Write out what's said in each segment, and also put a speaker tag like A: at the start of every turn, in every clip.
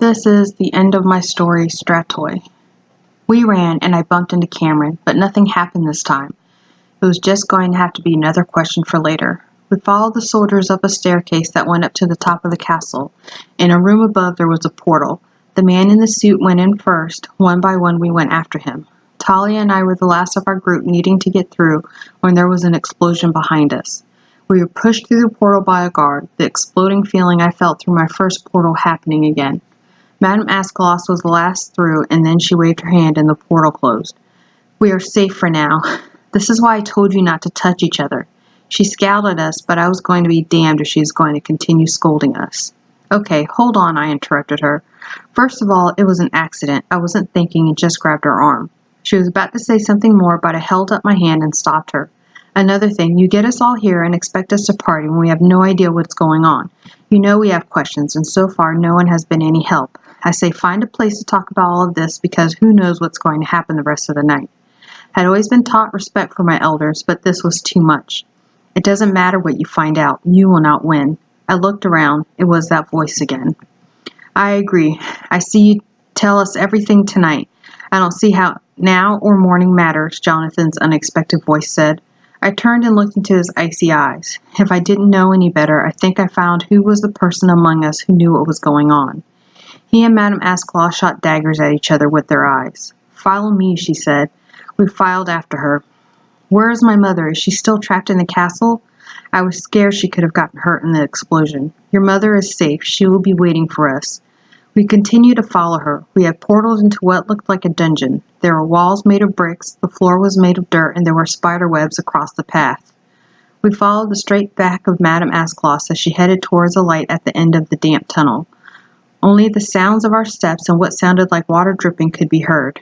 A: this is the end of my story, Stratoy. We ran and I bumped into Cameron, but nothing happened this time. It was just going to have to be another question for later. We followed the soldiers up a staircase that went up to the top of the castle. In a room above there was a portal. The man in the suit went in first. One by one we went after him. Talia and I were the last of our group needing to get through when there was an explosion behind us. We were pushed through the portal by a guard, the exploding feeling I felt through my first portal happening again. Madame Ascaloss was the last through, and then she waved her hand and the portal closed. We are safe for now. This is why I told you not to touch each other. She scowled at us, but I was going to be damned if she was going to continue scolding us. Okay, hold on, I interrupted her. First of all, it was an accident. I wasn't thinking and just grabbed her arm. She was about to say something more, but I held up my hand and stopped her. Another thing, you get us all here and expect us to party when we have no idea what's going on. You know we have questions, and so far no one has been any help. I say find a place to talk about all of this because who knows what's going to happen the rest of the night. I had always been taught respect for my elders, but this was too much. It doesn't matter what you find out. You will not win. I looked around. It was that voice again. I agree. I see you tell us everything tonight. I don't see how now or morning matters, Jonathan's unexpected voice said. I turned and looked into his icy eyes. If I didn't know any better, I think I found who was the person among us who knew what was going on. He and Madame Ascaloss shot daggers at each other with their eyes. Follow me, she said. We filed after her. Where is my mother? Is she still trapped in the castle? I was scared she could have gotten hurt in the explosion. Your mother is safe. She will be waiting for us. We continued to follow her. We had portals into what looked like a dungeon. There were walls made of bricks, the floor was made of dirt, and there were spider webs across the path. We followed the straight back of Madame Ascaloss as she headed towards a light at the end of the damp tunnel. Only the sounds of our steps and what sounded like water dripping could be heard.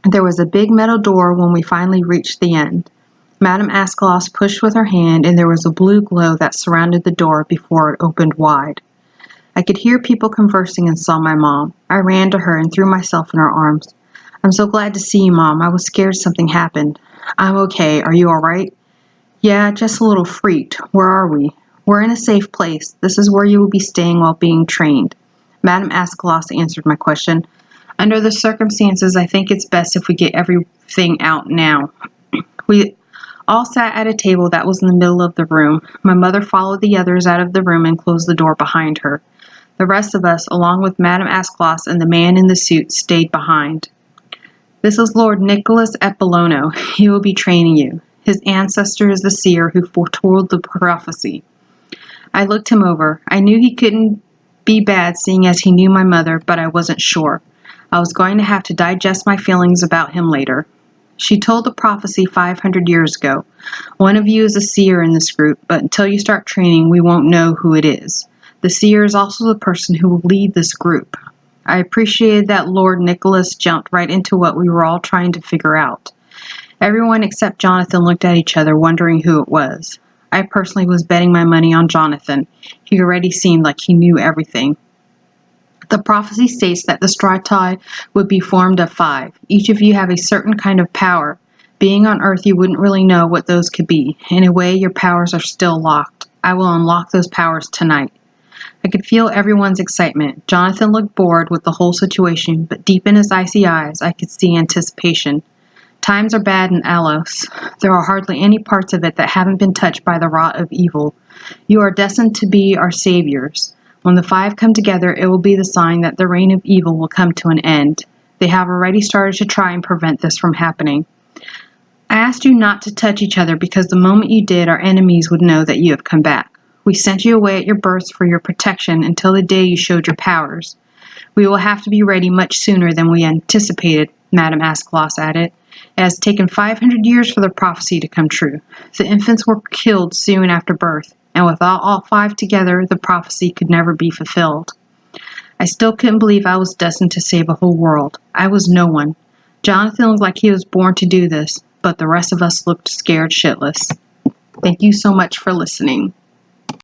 A: There was a big metal door when we finally reached the end. Madame Ascaloss pushed with her hand, and there was a blue glow that surrounded the door before it opened wide. I could hear people conversing and saw my mom. I ran to her and threw myself in her arms. I'm so glad to see you, Mom. I was scared something happened. I'm okay. Are you all right? Yeah, just a little freaked. Where are we? We're in a safe place. This is where you will be staying while being trained. Madame Ascaloss answered my question. Under the circumstances, I think it's best if we get everything out now. We all sat at a table that was in the middle of the room. My mother followed the others out of the room and closed the door behind her. The rest of us, along with Madame Ascaloss and the man in the suit, stayed behind. This is Lord Nicholas Epillono. He will be training you. His ancestor is the seer who foretold the prophecy. I looked him over. I knew he couldn't be bad seeing as he knew my mother, but I wasn't sure. I was going to have to digest my feelings about him later. She told the prophecy 500 years ago. One of you is a seer in this group, but until you start training, we won't know who it is. The seer is also the person who will lead this group. I appreciated that Lord Nicholas jumped right into what we were all trying to figure out. Everyone except Jonathan looked at each other, wondering who it was. I personally was betting my money on Jonathan. He already seemed like he knew everything. The prophecy states that the Stratoy would be formed of 5. Each of you have a certain kind of power. Being on Earth, you wouldn't really know what those could be. In a way, your powers are still locked. I will unlock those powers tonight. I could feel everyone's excitement. Jonathan looked bored with the whole situation, but deep in his icy eyes, I could see anticipation. Times are bad in Alos. There are hardly any parts of it that haven't been touched by the rot of evil. You are destined to be our saviors. When the 5 come together, it will be the sign that the reign of evil will come to an end. They have already started to try and prevent this from happening. I asked you not to touch each other because the moment you did, our enemies would know that you have come back. We sent you away at your births for your protection until the day you showed your powers. We will have to be ready much sooner than we anticipated, Madame Ascaloss added. It has taken 500 years for the prophecy to come true. The infants were killed soon after birth, and without all 5 together, the prophecy could never be fulfilled. I still couldn't believe I was destined to save a whole world. I was no one. Jonathan looked like he was born to do this, but the rest of us looked scared shitless. Thank you so much for listening.